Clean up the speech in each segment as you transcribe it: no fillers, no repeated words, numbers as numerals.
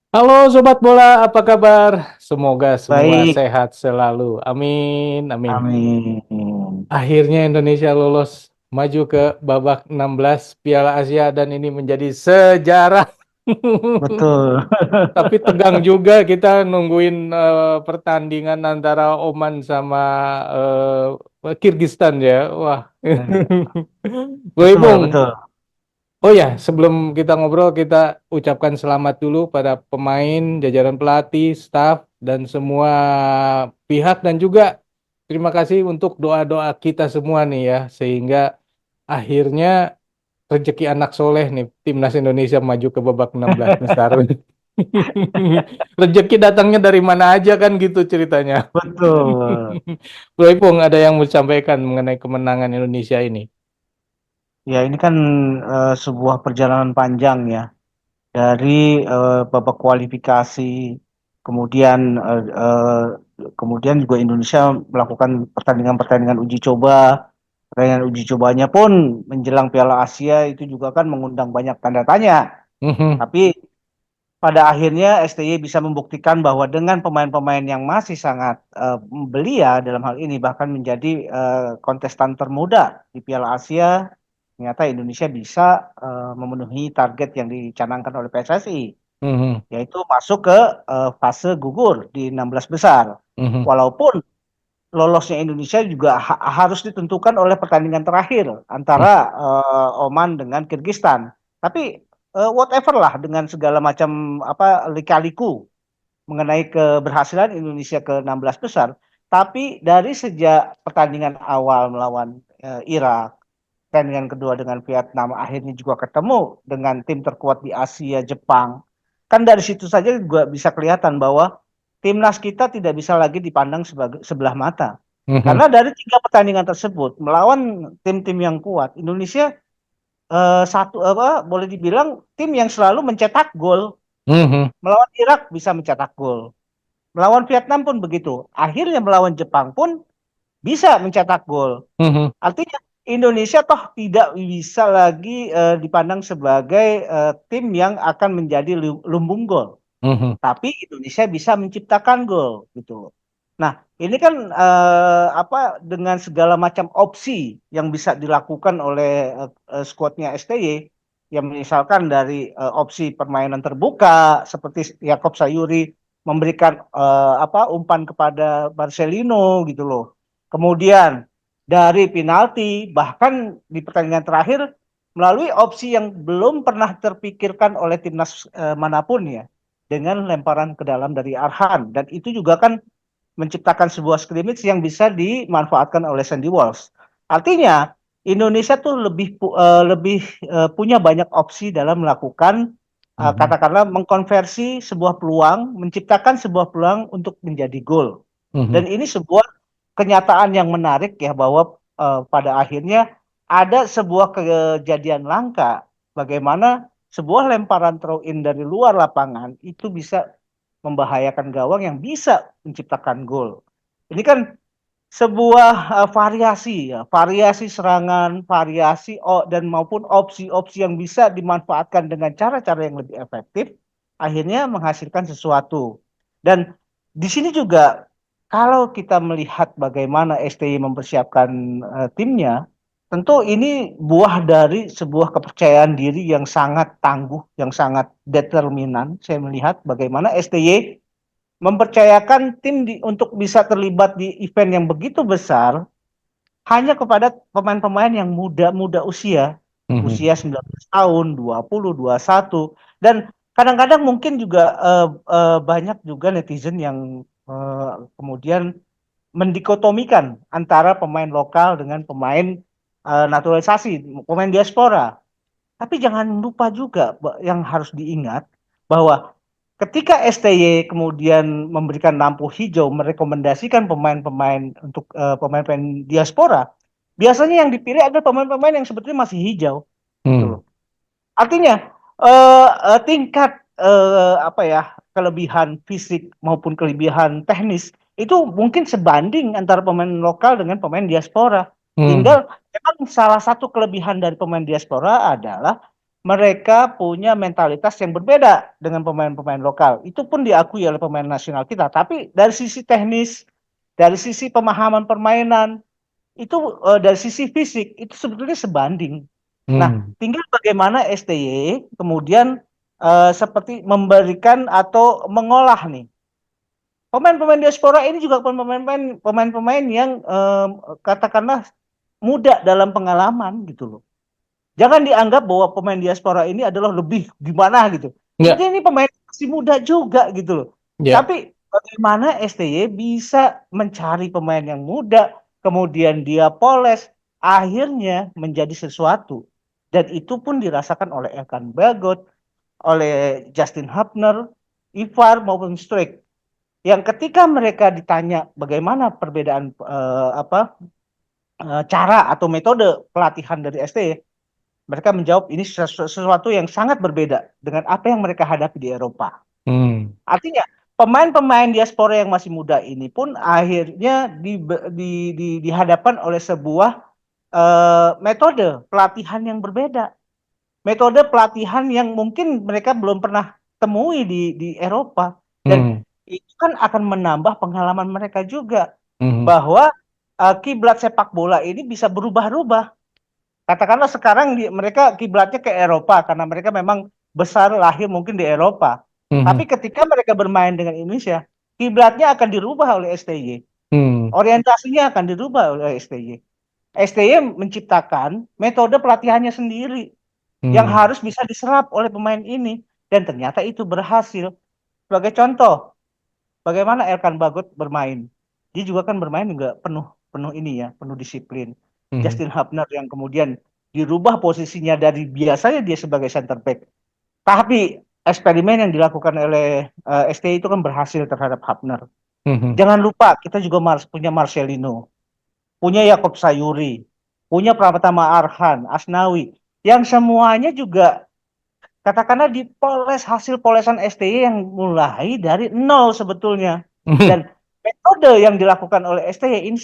Halo Sobat Bola, apa kabar? Semoga semua Baik, sehat selalu. Amin, amin. amin. Akhirnya Indonesia lolos maju ke babak 16 Piala Asia dan ini menjadi sejarah. Betul, Tapi tegang juga kita nungguin pertandingan antara Oman sama Kirgistan ya. Wah. Woi betul, Bung, betul. oh ya, sebelum kita ngobrol, kita ucapkan selamat dulu pada pemain, jajaran pelatih, staf, dan semua pihak, dan juga terima kasih untuk doa-doa kita semua nih ya, sehingga akhirnya rezeki anak soleh nih, Timnas Indonesia maju ke babak 16 besar. Rezeki datangnya dari mana aja kan gitu ceritanya. Betul. Bro Ipung, ada yang mau disampaikan mengenai kemenangan Indonesia ini? Ya, ini kan sebuah perjalanan panjang ya. Dari babak kualifikasi, kemudian kemudian juga Indonesia melakukan pertandingan-pertandingan uji coba. Pertandingan uji cobanya pun menjelang Piala Asia itu juga kan mengundang banyak tanda tanya. Mhm, Tapi pada akhirnya STY bisa membuktikan bahwa dengan pemain-pemain yang masih sangat belia dalam hal ini bahkan menjadi kontestan termuda di Piala Asia, ternyata Indonesia bisa memenuhi target yang dicanangkan oleh PSSI, mhm, yaitu masuk ke fase gugur di 16 besar. mhm, Walaupun lolosnya Indonesia juga harus ditentukan oleh pertandingan terakhir antara Oman dengan Kirgistan. Tapi whatever lah dengan segala macam apa lika-liku mengenai keberhasilan Indonesia ke 16 besar. Tapi dari sejak pertandingan awal melawan Irak, pertandingan kedua dengan Vietnam, akhirnya juga ketemu dengan tim terkuat di Asia, Jepang. Kan dari situ saja juga bisa kelihatan bahwa timnas kita tidak bisa lagi dipandang sebagai sebelah mata. mhm, Karena dari tiga pertandingan tersebut melawan tim-tim yang kuat, Indonesia satu apa boleh dibilang tim yang selalu mencetak gol. mhm, Melawan Irak bisa mencetak gol. Melawan Vietnam pun begitu. Akhirnya melawan Jepang pun bisa mencetak gol. mhm, Artinya Indonesia toh tidak bisa lagi dipandang sebagai tim yang akan menjadi lumbung gol, mhm. tapi Indonesia bisa menciptakan gol gitu. Nah, ini kan apa dengan segala macam opsi yang bisa dilakukan oleh skuadnya STY, yang misalkan dari opsi permainan terbuka seperti Yakob Sayuri memberikan apa umpan kepada Marcelino gitu loh. Kemudian dari penalti bahkan di pertandingan terakhir melalui opsi yang belum pernah terpikirkan oleh timnas manapun ya, dengan lemparan ke dalam dari Arhan, dan itu juga kan menciptakan sebuah scrimmage yang bisa dimanfaatkan oleh Sandy Walsh. Artinya Indonesia tuh lebih punya banyak opsi dalam melakukan Mhm, katakanlah mengkonversi sebuah peluang, menciptakan sebuah peluang untuk menjadi gol. mhm, Dan ini sebuah kenyataan yang menarik ya bahwa pada akhirnya ada sebuah kejadian langka bagaimana sebuah lemparan throw in dari luar lapangan itu bisa membahayakan gawang yang bisa menciptakan gol. Ini kan sebuah variasi ya, variasi serangan, variasi dan maupun opsi-opsi yang bisa dimanfaatkan dengan cara-cara yang lebih efektif, akhirnya menghasilkan sesuatu. Dan di sini juga kalau kita melihat bagaimana STY mempersiapkan timnya, tentu ini buah dari sebuah kepercayaan diri yang sangat tangguh, yang sangat determinan. Saya melihat bagaimana STY mempercayakan tim untuk bisa terlibat di event yang begitu besar hanya kepada pemain-pemain yang muda-muda usia, mhm, usia 19 tahun, 20, 21, dan kadang-kadang mungkin juga banyak juga netizen yang kemudian mendikotomikan antara pemain lokal dengan pemain naturalisasi, pemain diaspora. Tapi jangan lupa juga yang harus diingat bahwa ketika STY kemudian memberikan lampu hijau merekomendasikan pemain-pemain untuk pemain-pemain diaspora, biasanya yang dipilih adalah pemain-pemain yang sebetulnya masih hijau gitu mhm, loh. Artinya tingkat apa ya kelebihan fisik maupun kelebihan teknis itu mungkin sebanding antara pemain lokal dengan pemain diaspora. mhm, Tinggal memang salah satu kelebihan dari pemain diaspora adalah mereka punya mentalitas yang berbeda dengan pemain-pemain lokal. Itu pun diakui oleh pemain nasional kita. Tapi dari sisi teknis, dari sisi pemahaman permainan, itu dari sisi fisik itu sebetulnya sebanding. Nah, Hmm. tinggal bagaimana STY kemudian seperti memberikan atau mengolah nih. Pemain-pemain diaspora ini juga pemain-pemain yang katakanlah muda dalam pengalaman gitu loh. Jangan dianggap bahwa pemain diaspora ini adalah lebih gimana gitu. Ya, Sebetulnya ini pemain masih muda juga gitu loh. ya. Tapi bagaimana STY bisa mencari pemain yang muda, kemudian dia poles, akhirnya menjadi sesuatu. Dan itu pun dirasakan oleh Elkan Bagot, oleh Justin Hubner, Ivar maupun Struijk. Yang ketika mereka ditanya bagaimana perbedaan cara atau metode pelatihan dari STY, mereka menjawab ini sesuatu yang sangat berbeda dengan apa yang mereka hadapi di Eropa. Hmm. Artinya pemain-pemain diaspora yang masih muda ini pun akhirnya dihadapkan oleh sebuah metode pelatihan yang berbeda. Metode pelatihan yang mungkin mereka belum pernah temui di Eropa. Dan Hmm. itu kan akan menambah pengalaman mereka juga. Hmm. Bahwa kiblat sepak bola ini bisa berubah-ubah. Katakanlah sekarang mereka kiblatnya ke Eropa karena mereka memang besar lahir mungkin di Eropa. Hmm. Tapi ketika mereka bermain dengan Indonesia, kiblatnya akan dirubah oleh STY. Hmm. Orientasinya akan dirubah oleh STY. STY menciptakan metode pelatihannya sendiri yang Hmm. harus bisa diserap oleh pemain ini dan ternyata itu berhasil. Sebagai contoh, bagaimana Elkan Bagot bermain? Dia juga kan bermain juga penuh penuh ini ya, penuh disiplin. Hmm. Justin Hubner yang kemudian dirubah posisinya dari biasanya dia sebagai center back. Tapi eksperimen yang dilakukan oleh STI itu kan berhasil terhadap Hubner. Hmm. Jangan lupa kita juga punya Marcelino, punya Yakob Sayuri, punya Pratama Arhan, Asnawi, yang semuanya juga katakanlah dipoles hasil polesan STY yang mulai dari nol sebetulnya. Hmm. Dan metode yang dilakukan oleh STY ini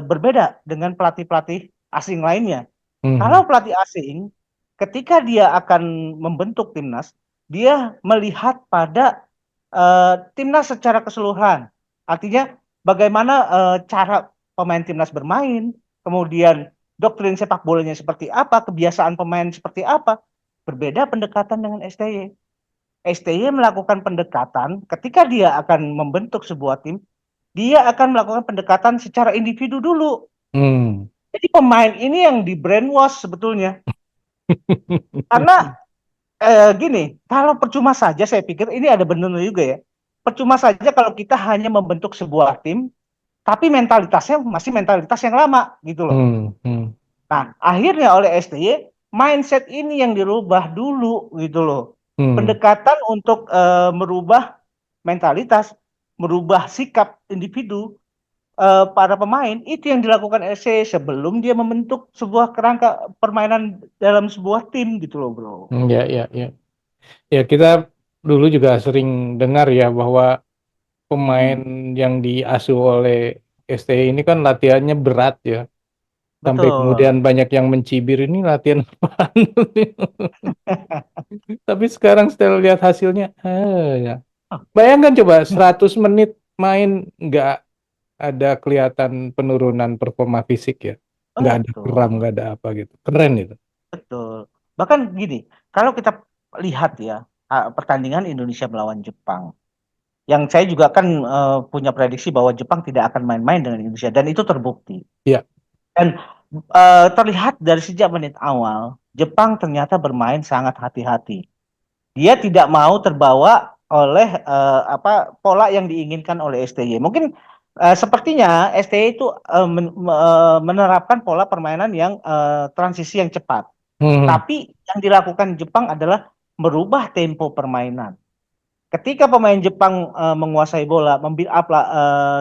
berbeda dengan pelatih-pelatih asing lainnya. Hmm. Kalau pelatih asing, ketika dia akan membentuk timnas, dia melihat pada timnas secara keseluruhan. Artinya bagaimana cara pemain timnas bermain, kemudian doktrin sepak bolanya seperti apa, kebiasaan pemain seperti apa. Berbeda pendekatan dengan STY. STY melakukan pendekatan ketika dia akan membentuk sebuah tim, dia akan melakukan pendekatan secara individu dulu. Hmm. Jadi pemain ini yang di brainwash sebetulnya. Karena gini, kalau percuma saja saya pikir ini ada benar juga ya. Percuma saja kalau kita hanya membentuk sebuah tim, tapi mentalitasnya masih mentalitas yang lama gitu loh. Hmm. Hmm. Nah, akhirnya oleh STY mindset ini yang dirubah dulu gitu loh. Hmm. Pendekatan untuk merubah mentalitas, merubah sikap individu para pemain itu yang dilakukan STY sebelum dia membentuk sebuah kerangka permainan dalam sebuah tim gitu loh, bro. Hmm. Ya, ya, ya. Ya, kita dulu juga sering dengar ya bahwa pemain Mm-mm. yang diasuh oleh STI ini kan latihannya berat ya. Sampai Betul. kemudian banyak yang mencibir ini latihan apaan. Tapi sekarang setelah lihat hasilnya, ya. Oh, Bayangkan coba 100 menit main nggak ada kelihatan penurunan performa fisik ya. Nggak ada kram, betul. nggak ada apa gitu. Keren itu. Betul. Bahkan gini, kalau kita lihat ya pertandingan Indonesia melawan Jepang, yang saya juga kan punya prediksi bahwa Jepang tidak akan main-main dengan Indonesia dan itu terbukti. Ya. Dan terlihat dari sejak menit awal, Jepang ternyata bermain sangat hati-hati. Dia tidak mau terbawa oleh pola yang diinginkan oleh STY. Mungkin sepertinya STY itu menerapkan pola permainan yang transisi yang cepat. Hmm. Tapi yang dilakukan Jepang adalah merubah tempo permainan. Ketika pemain Jepang menguasai bola, membuild up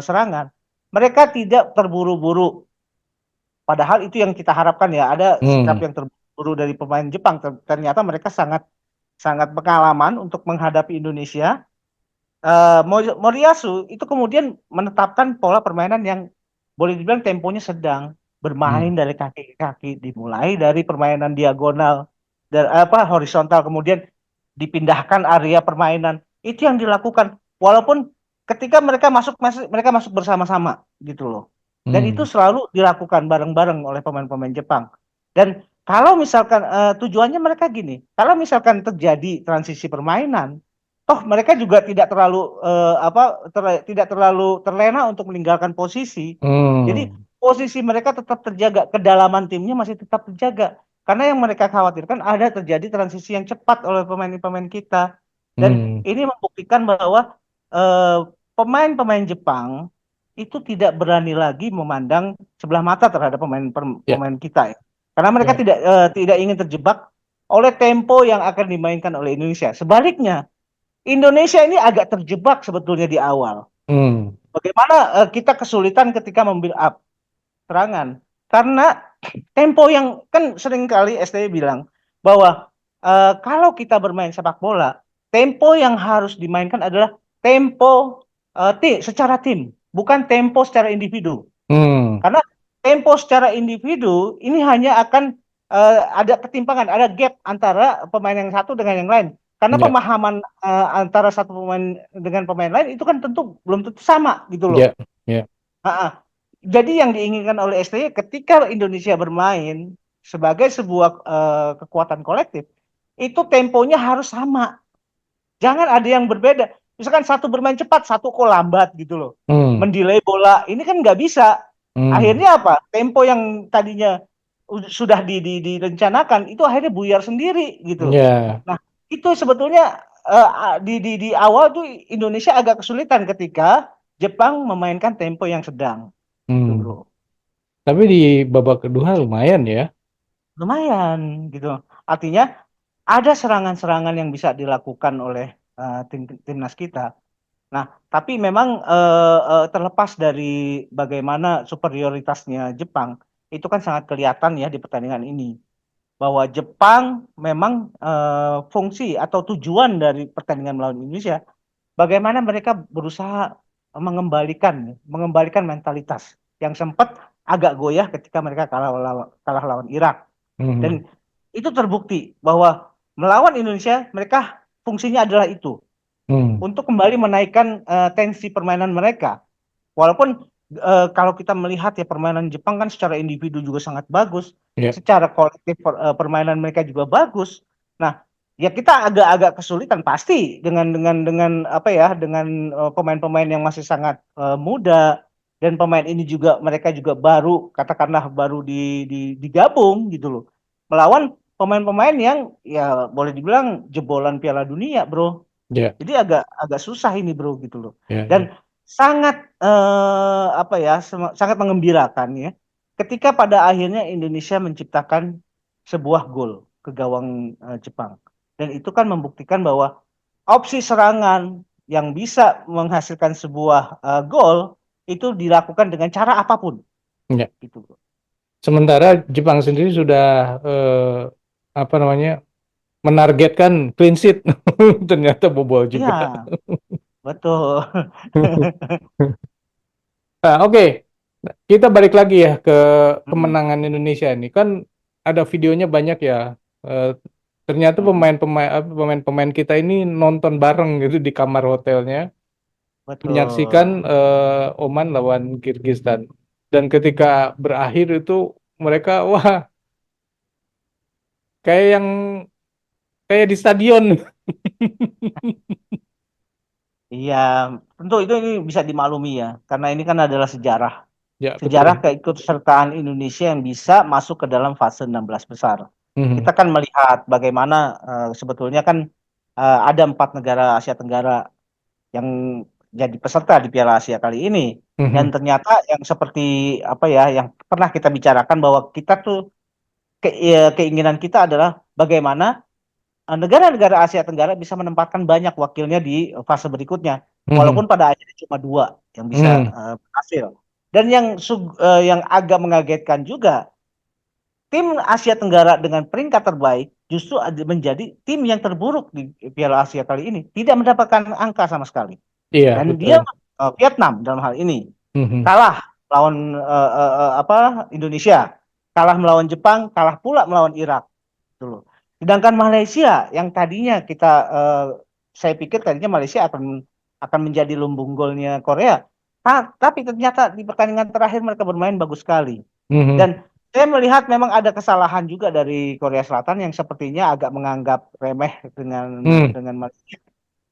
serangan, mereka tidak terburu-buru. Padahal itu yang kita harapkan ya, ada sikap Hmm. yang terburu dari pemain Jepang. Ternyata mereka sangat sangat pengalaman untuk menghadapi Indonesia. Moriyasu itu kemudian menetapkan pola permainan yang boleh dibilang temponya sedang, Hmm. bermain dari kaki ke kaki, dimulai dari permainan diagonal. horizontal, kemudian dipindahkan area permainan. Itu yang dilakukan. Walaupun ketika mereka masuk bersama-sama gitu loh. Dan itu Hmm. selalu dilakukan bareng-bareng oleh pemain-pemain Jepang. Dan kalau misalkan tujuannya mereka gini, kalau misalkan terjadi transisi permainan, toh mereka juga tidak terlalu tidak terlalu terlena untuk meninggalkan posisi. Jadi Hmm. posisi mereka tetap terjaga, kedalaman timnya masih tetap terjaga. Karena yang mereka khawatirkan ada terjadi transisi yang cepat oleh pemain-pemain kita. Dan Hmm. ini membuktikan bahwa eh, pemain-pemain Jepang itu tidak berani lagi memandang sebelah mata terhadap Ya, pemain kita ya. Karena mereka ya. tidak ingin terjebak oleh tempo yang akan dimainkan oleh Indonesia. Sebaliknya, Indonesia ini agak terjebak sebetulnya di awal. Hmm. Bagaimana kita kesulitan ketika membuild up serangan? Karena tempo yang kan sering kali STY bilang bahwa kalau kita bermain sepak bola, tempo yang harus dimainkan adalah tempo secara tim, bukan tempo secara individu. Hmm. Karena tempo secara individu ini hanya akan ada ketimpangan, ada gap antara pemain yang satu dengan yang lain. Karena Ya, pemahaman antara satu pemain dengan pemain lain itu kan tentu belum tentu sama gitu loh. ya, ya. Ha-ha. Jadi yang diinginkan oleh STY ketika Indonesia bermain sebagai sebuah kekuatan kolektif, itu temponya harus sama. Jangan ada yang berbeda. Misalkan satu bermain cepat, satu kok lambat gitu loh. Hmm. Mendelay bola, ini kan nggak bisa. Hmm. Akhirnya apa? Tempo yang tadinya sudah direncanakan, itu akhirnya buyar sendiri gitu. Ya. Nah, itu sebetulnya di awal tuh Indonesia agak kesulitan ketika Jepang memainkan tempo yang sedang. Gitu, Hmm. bro. Tapi di babak kedua lumayan ya. Lumayan gitu. Artinya ada serangan-serangan yang bisa dilakukan oleh timnas kita. Nah, tapi memang terlepas dari bagaimana superioritasnya Jepang, itu kan sangat kelihatan ya di pertandingan ini bahwa Jepang memang fungsi atau tujuan dari pertandingan melawan Indonesia, bagaimana mereka berusaha mengembalikan mentalitas yang sempat agak goyah ketika mereka kalah lawan Irak. Hmm. Dan itu terbukti bahwa melawan Indonesia mereka fungsinya adalah itu Hmm. untuk kembali menaikkan tensi permainan mereka. Walaupun kalau kita melihat ya permainan Jepang kan secara individu juga sangat bagus, Ya. secara kolektif permainan mereka juga bagus. Nah, ya kita agak-agak kesulitan pasti dengan apa ya dengan pemain-pemain yang masih sangat muda dan pemain ini juga mereka juga baru katakanlah baru digabung gitu loh. Melawan pemain-pemain yang ya boleh dibilang jebolan Piala Dunia, Bro. Ya. Jadi agak agak susah ini bro gitu loh. Ya. Ya. Dan sangat apa ya sangat mengembirakan ya ketika pada akhirnya Indonesia menciptakan sebuah gol ke gawang Jepang. Dan itu kan membuktikan bahwa opsi serangan yang bisa menghasilkan sebuah gol itu dilakukan dengan cara apapun Ya. gitu bro. Sementara Jepang sendiri sudah apa namanya menargetkan clean sheet, ternyata bobol Iya, juga. betul. Nah, oke. Kita balik lagi ya ke Mm-mm, kemenangan Indonesia ini. Kan ada videonya banyak ya. Eh, ternyata mm-mm, pemain-pemain kita ini nonton bareng gitu di kamar hotelnya, menyaksikan betul. Oman lawan Kirgistan. Dan ketika berakhir itu mereka wah kayak yang kayak di stadion. Iya, tentu itu ini bisa dimaklumi ya, karena ini kan adalah sejarah. Ya, Sejarah betul. keikutsertaan Indonesia yang bisa masuk ke dalam fase 16 besar. Mhm. Kita kan melihat bagaimana sebetulnya kan ada 4 negara Asia Tenggara yang jadi peserta di Piala Asia kali ini. Dan Mhm. ternyata yang seperti apa ya, yang pernah kita bicarakan bahwa kita tuh keinginan kita adalah bagaimana negara-negara Asia Tenggara bisa menempatkan banyak wakilnya di fase berikutnya, walaupun Mhm. pada akhirnya cuma 2 yang bisa Mhm. berhasil. Dan yang agak mengagetkan juga, tim Asia Tenggara dengan peringkat terbaik justru menjadi tim yang terburuk di Piala Asia kali ini, tidak mendapatkan angka sama sekali. Iya, Dan betul. dia Vietnam dalam hal ini Mhm. kalah melawan Indonesia, kalah melawan Jepang, kalah pula melawan Irak. Gitu loh. Sedangkan Malaysia yang tadinya saya pikir tadinya Malaysia akan menjadi lumbung golnya Korea. Tapi ternyata di pertandingan terakhir mereka bermain bagus sekali. Mhm. Dan saya melihat memang ada kesalahan juga dari Korea Selatan yang sepertinya agak menganggap remeh Hmm. dengan Malaysia.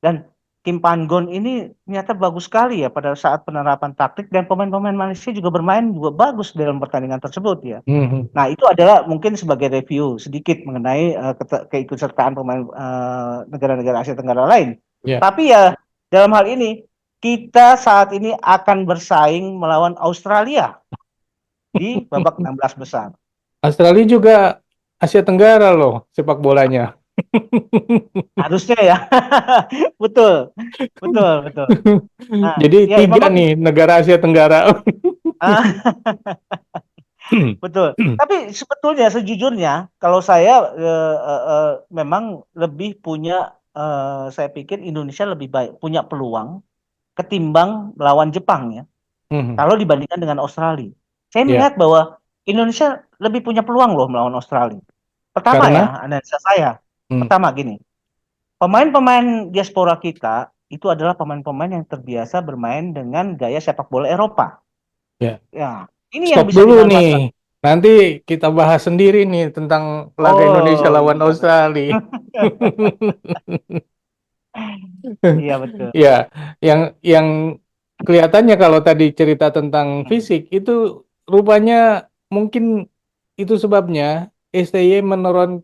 Dan Kim Pan-gon ini ternyata bagus sekali ya pada saat penerapan taktik, dan pemain-pemain Malaysia juga bermain juga bagus dalam pertandingan tersebut ya. Mhm. Nah, itu adalah mungkin sebagai review sedikit mengenai keikutsertaan pemain negara-negara Asia Tenggara lain. Ya. Tapi ya dalam hal ini kita saat ini akan bersaing melawan Australia di babak 16 besar. Australia juga Asia Tenggara loh sepak bolanya. Harusnya ya. Betul. Betul, betul. Nah, Jadi ya tiga memang nih negara Asia Tenggara. betul. Tapi sebetulnya sejujurnya kalau saya memang lebih punya saya pikir Indonesia lebih baik punya peluang ketimbang melawan Jepang ya. Mhm. Kalau dibandingkan dengan Australia. Saya Ya, melihat bahwa Indonesia lebih punya peluang loh melawan Australia. Pertama karena ya, analisa saya. hmm, Pertama gini, pemain-pemain diaspora kita itu adalah pemain-pemain yang terbiasa bermain dengan gaya sepak bola Eropa. ya. Ya, ini yang Stop bisa dulu nih. dimanfaatkan. Nanti kita bahas sendiri nih tentang laga Indonesia Oh lawan iya betul. Australia. Iya betul. Ya, yang kelihatannya kalau tadi cerita tentang Hmm. fisik itu rupanya mungkin itu sebabnya STY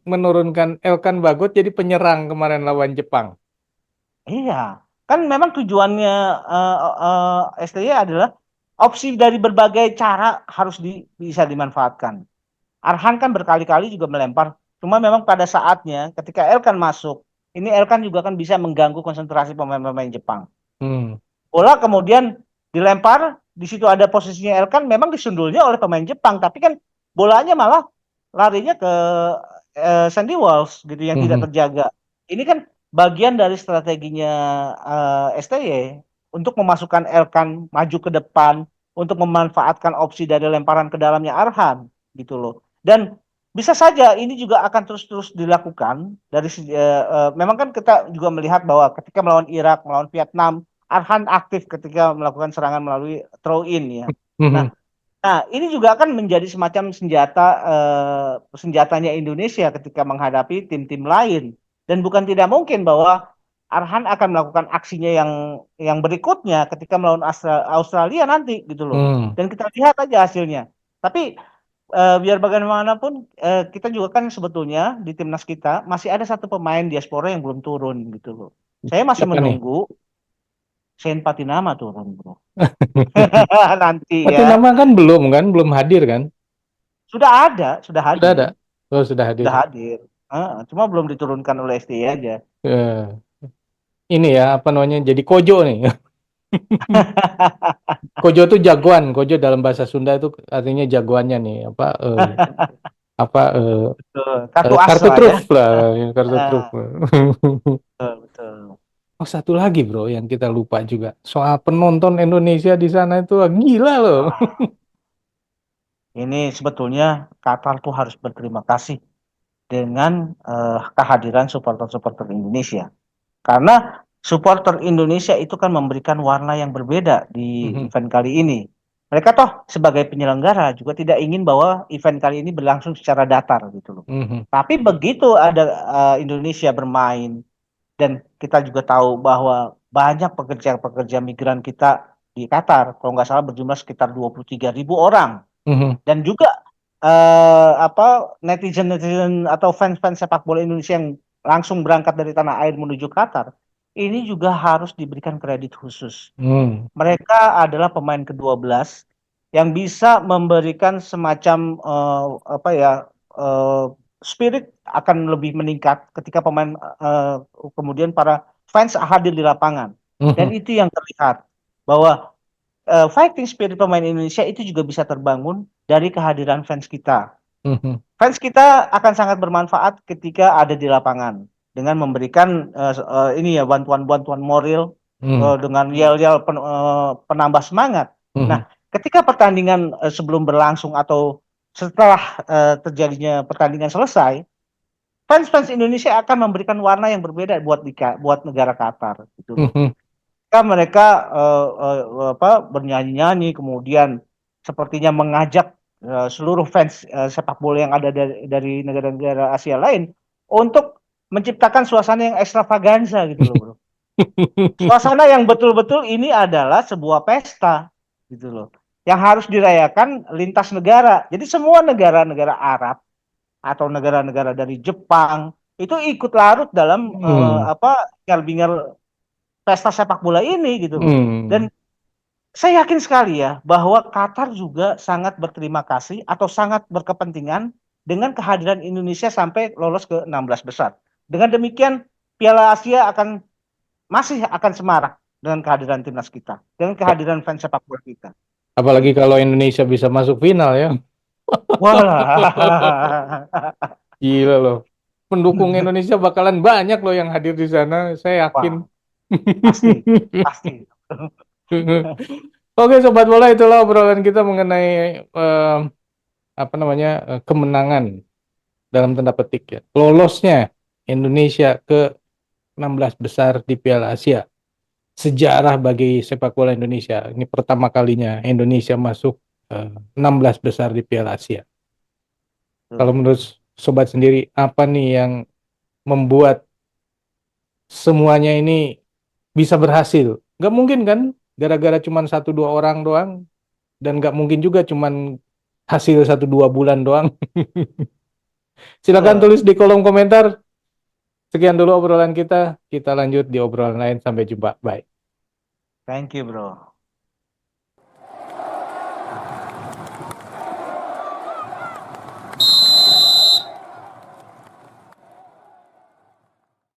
menurunkan Elkan Bagot jadi penyerang kemarin lawan Jepang. Iya, kan memang tujuannya STY adalah opsi dari berbagai cara harus bisa dimanfaatkan. Arhan kan berkali-kali juga melempar, cuma memang pada saatnya ketika Elkan masuk, ini Elkan juga kan bisa mengganggu konsentrasi pemain-pemain Jepang. Hmm. Bola kemudian dilempar, di situ ada posisinya Elkan, memang disundulnya oleh pemain Jepang, tapi kan bolanya malah larinya ke Sandy Walsh gitu yang tidak Mhm. terjaga. Ini kan bagian dari strateginya STY untuk memasukkan Elkan maju ke depan, untuk memanfaatkan opsi dari lemparan ke dalamnya Arhan gitu loh. Dan bisa saja ini juga akan terus-terus dilakukan memang kan kita juga melihat bahwa ketika melawan Irak, melawan Vietnam, Arhan aktif ketika melakukan serangan melalui throw in ya. Nah, Mhm. ini juga akan menjadi semacam senjatanya Indonesia ketika menghadapi tim-tim lain. Dan bukan tidak mungkin bahwa Arhan akan melakukan aksinya yang berikutnya ketika melawan Australia nanti gitu loh. Hmm. Dan kita lihat aja hasilnya. Tapi biar bagaimanapun kita juga kan sebetulnya di timnas kita masih ada satu pemain diaspora yang belum turun gitu loh. Saya masih Siapa nih? menunggu Shane Patinama turun bro. Nanti Pati ya. nama kan belum hadir kan? Sudah ada, sudah Sudah ada. hadir, Oh, sudah hadir. sudah hadir. Cuma belum diturunkan oleh STY aja. Eh, ini ya apa namanya? Jadi Kojo nih. Kojo tuh jagoan. Kojo dalam bahasa Sunda itu artinya jagoannya nih. Kartu as Kartu lah ya. truf lah, ya, kartu truf. Ah, betul, betul. Oh, satu lagi bro yang kita lupa juga. Soal penonton Indonesia di sana itu gila loh. Wah, ini sebetulnya Qatar tuh harus berterima kasih dengan kehadiran supporter-supporter Indonesia. Karena supporter Indonesia itu kan memberikan warna yang berbeda di Mhm. event kali ini. Mereka toh sebagai penyelenggara juga tidak ingin bahwa event kali ini berlangsung secara datar gitu loh. Mhm. Tapi begitu ada Indonesia bermain, dan kita juga tahu bahwa banyak pekerja-pekerja migran kita di Qatar, kalau nggak salah berjumlah sekitar 23.000 orang. Mhm. Dan juga netizen-netizen atau fans-fans sepak bola Indonesia yang langsung berangkat dari tanah air menuju Qatar, ini juga harus diberikan kredit khusus. Mhm. Mereka adalah pemain ke-12 yang bisa memberikan semacam eh, spirit akan lebih meningkat ketika pemain kemudian para fans hadir di lapangan. Dan Mhm. itu yang terlihat bahwa fighting spirit pemain Indonesia itu juga bisa terbangun dari kehadiran fans kita. Mhm. Fans kita akan sangat bermanfaat ketika ada di lapangan dengan memberikan ini ya bantuan-bantuan moral Mhm. dengan yel-yel penambah semangat. Mhm. Nah, ketika pertandingan sebelum berlangsung atau setelah terjadinya pertandingan selesai, fans Indonesia akan memberikan warna yang berbeda buat negara Qatar gitu loh. Mhm. Kan mereka bernyanyi-nyanyi, kemudian sepertinya mengajak seluruh fans sepak bola yang ada dari negara-negara Asia lain untuk menciptakan suasana yang ekstravaganza gitu loh, bro. Suasana yang betul-betul ini adalah sebuah pesta gitu loh, yang harus dirayakan lintas negara. Jadi semua negara-negara Arab atau negara-negara dari Jepang itu ikut larut dalam Hmm. bingal pesta sepak bola ini gitu loh. Hmm. Dan saya yakin sekali ya bahwa Qatar juga sangat berterima kasih atau sangat berkepentingan dengan kehadiran Indonesia sampai lolos ke 16 besar. Dengan demikian Piala Asia masih akan semarak dengan kehadiran timnas kita, dengan kehadiran fans sepak bola kita. Apalagi Gitu. kalau Indonesia bisa masuk final ya. Wah. Gila loh. Pendukung Indonesia bakalan banyak loh yang hadir di sana, saya yakin. Wah, pasti, pasti. Oke, Sobat Bola, itulah obrolan kita mengenai apa namanya kemenangan dalam tanda petik ya. Lolosnya Indonesia ke 16 besar di Piala Asia. Sejarah bagi sepak bola Indonesia. Ini pertama kalinya Indonesia masuk 16 besar di Piala Asia. Kalau Tuh. menurut Sobat sendiri, apa nih yang membuat semuanya ini bisa berhasil? Nggak mungkin kan, gara-gara cuma satu dua orang doang, dan nggak mungkin juga cuman hasil satu dua bulan doang. Silakan Tuh. tulis di kolom komentar. Sekian dulu obrolan kita. Kita lanjut di obrolan lain. Sampai jumpa. Bye. Thank you, bro.